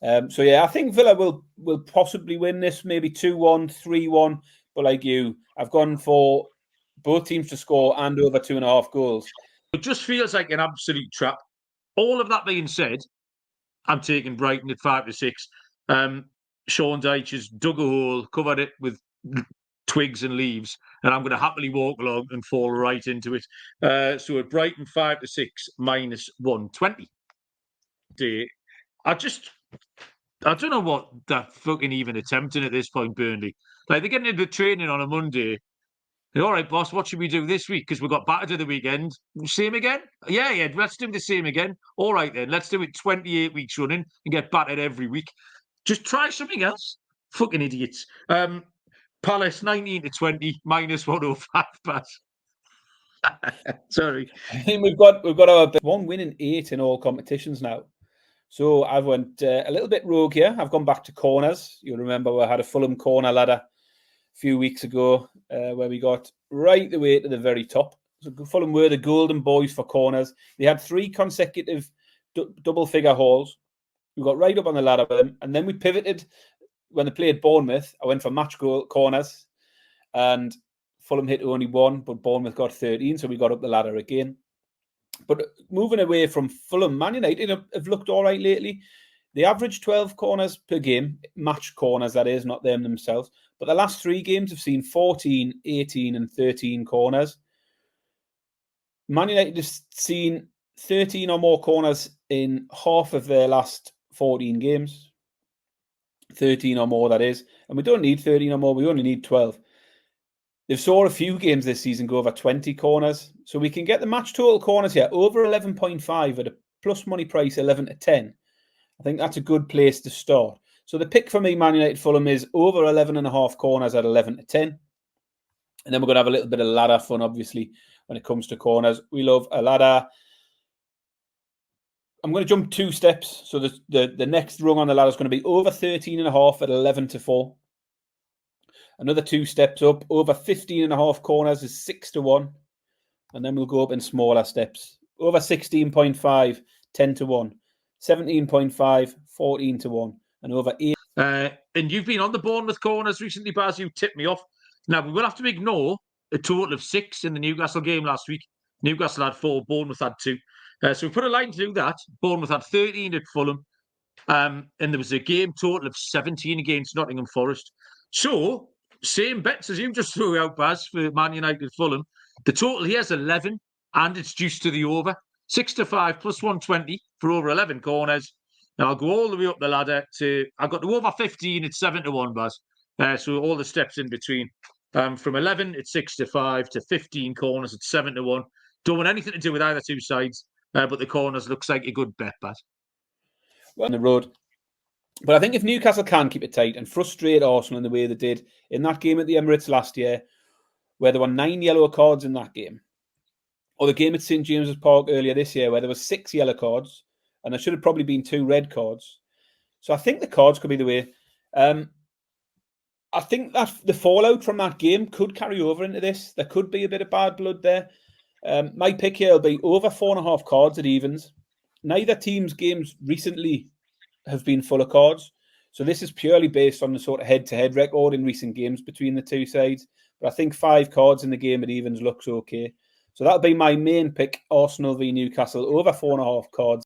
So yeah, I think Villa will possibly win this, maybe 2-1, 3-1. But like you, I've gone for both teams to score and over 2.5 goals. It just feels like an absolute trap. All of that being said, I'm taking Brighton at 5-6. Sean Dyche has dug a hole, covered it with twigs and leaves, and I'm going to happily walk along and fall right into it. So at Brighton 5-6 minus 120. I don't know what they're fucking even attempting at this point, Burnley. Like, they're getting into training on a Monday. All right, boss, what should we do this week? Because we've got battered at the weekend. Same again? Yeah, let's do the same again. All right, then. Let's do it 28 weeks running and get battered every week. Just try something else. Fucking idiots. Palace 19-20, minus 105 pass. Sorry. I think we've got our one win in 8 in all competitions now. So I've went a little bit rogue here. I've gone back to corners. You'll remember we had a Fulham corner ladder a few weeks ago where we got right the way to the very top. So Fulham were the golden boys for corners. They had 3 consecutive double-figure hauls. We got right up on the ladder with them. And then we pivoted when they played Bournemouth. I went for match goal corners. And Fulham hit only 1, but Bournemouth got 13. So we got up the ladder again. But moving away from Fulham, Man United have looked all right lately. They average 12 corners per game, match corners, that is, not them themselves. But the last 3 games have seen 14, 18 and 13 corners. Man United have seen 13 or more corners in half of their last 14 games. 13 or more, that is. And we don't need 13 or more, we only need 12. They've saw a few games this season go over 20 corners. So we can get the match total corners here over 11.5 at a plus money price 11-10. I think that's a good place to start. So the pick for me, Man United Fulham, is over 11.5 corners at 11-10. And then we're going to have a little bit of ladder fun, obviously, when it comes to corners. We love a ladder. I'm going to jump 2 steps. So the next rung on the ladder is going to be over 13.5 at 11-4. Another 2 steps up, over 15.5 corners is 6-1. And then we'll go up in smaller steps. Over 16.5, 10-1. 17.5, 14-1. And over 8. And you've been on the Bournemouth corners recently, Baz. You tipped me off. Now, we will have to ignore a total of 6 in the Newcastle game last week. Newcastle had 4, Bournemouth had 2. So we put a line through that. Bournemouth had 13 at Fulham. And there was a game total of 17 against Nottingham Forest. So, same bets as you just threw out, Baz, for Man United Fulham. The total here is 11, and it's juiced to the over. 6-5 plus 120 for over 11 corners. And I'll go all the way up the ladder to... I got to over 15, it's 7-1, Baz. So all the steps in between. From 11, it's 6-5 to 15 corners, it's 7-1. Don't want anything to do with either 2 sides, but the corners looks like a good bet, Baz. Well, on the road. But I think if Newcastle can keep it tight and frustrate Arsenal in the way they did in that game at the Emirates last year, where there were 9 yellow cards in that game, or the game at St James's Park earlier this year, where there were 6 yellow cards, and there should have probably been 2 red cards. So I think the cards could be the way. I think that the fallout from that game could carry over into this. There could be a bit of bad blood there. My pick here will be over 4.5 cards at evens. Neither team's games recently have been full of cards. So this is purely based on the sort of head-to-head record in recent games between the 2 sides. But I think 5 cards in the game at evens looks okay. So that'll be my main pick, Arsenal v Newcastle, over 4.5 cards.